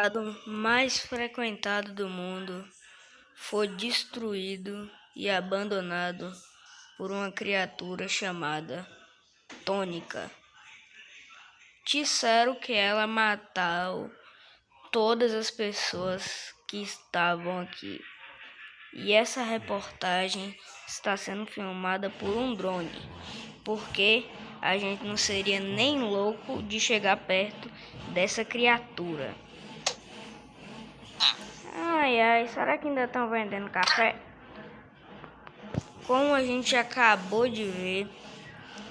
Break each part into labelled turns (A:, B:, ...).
A: O mais frequentado do mundo foi destruído e abandonado por uma criatura chamada Tônica. Disseram que ela matou todas as pessoas que estavam aqui. E essa reportagem está sendo filmada por um drone, porque a gente não seria nem louco de chegar perto dessa criatura. Ai, será que ainda estão vendendo café? Como a gente acabou de ver,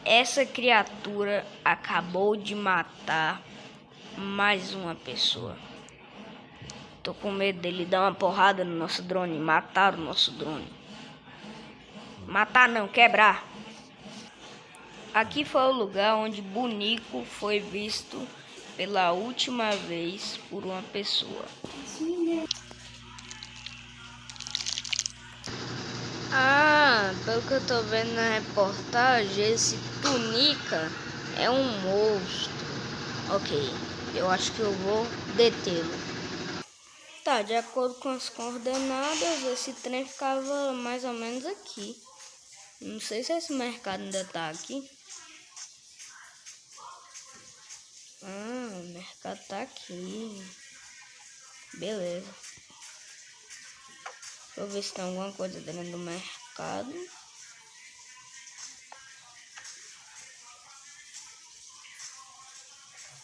A: essa criatura acabou de matar mais uma pessoa. Tô com medo dele dar uma porrada no nosso drone, matar o nosso drone. Matar não, quebrar. Aqui foi o lugar onde Bunico foi visto pela última vez por uma pessoa. Pelo que eu tô vendo na reportagem, esse Tônica é um monstro. Ok, eu acho que eu vou detê-lo. Tá, de acordo com as coordenadas, esse trem ficava mais ou menos aqui. Não sei se esse mercado ainda tá aqui. O mercado tá aqui. Beleza. Deixa eu ver se tem alguma coisa dentro do mercado.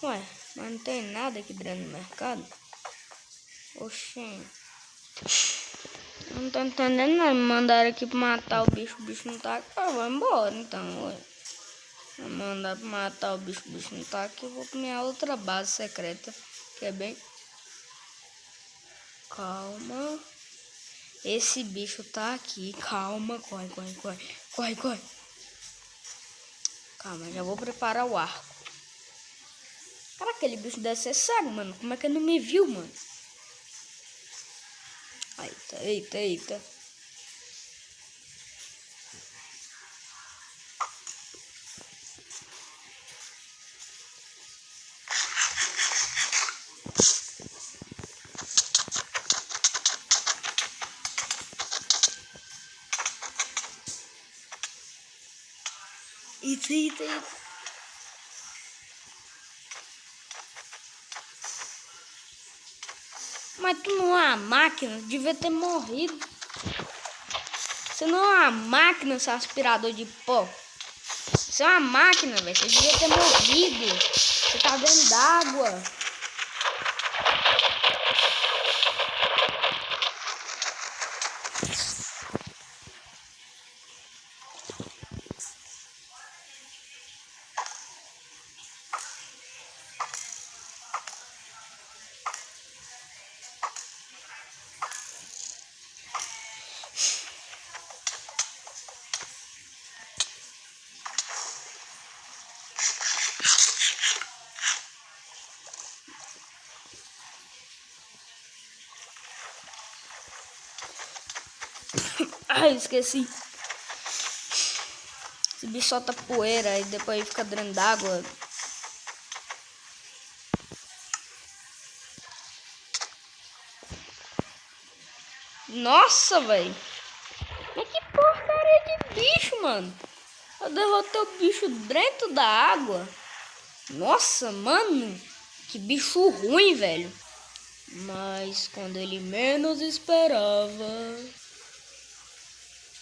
A: Ué, mas não tem nada aqui dentro do mercado? Oxê. Não tô entendendo nada. Me mandaram aqui pra matar o bicho não tá aqui. Eu vou embora então, ué. Vou mandar pra matar o bicho não tá aqui. Eu vou pra minha outra base secreta, que é bem... Calma. Esse bicho tá aqui. Calma, corre. Calma, já vou preparar o arco. Cara, aquele bicho deve ser cego, mano. Como é que ele não me viu, mano? Eita. Eita. Mas tu não é uma máquina, devia ter morrido. Você não é uma máquina, seu aspirador de pó. Você é uma máquina, velho. Você devia ter morrido. Você tá dentro d'água. Esqueci. Esse bicho solta poeira e depois fica dentro d'água. Nossa, velho. Mas que porcaria de bicho, mano. Eu derrotei o bicho dentro da água. Nossa, mano. Que bicho ruim, velho. Mas quando ele menos esperava...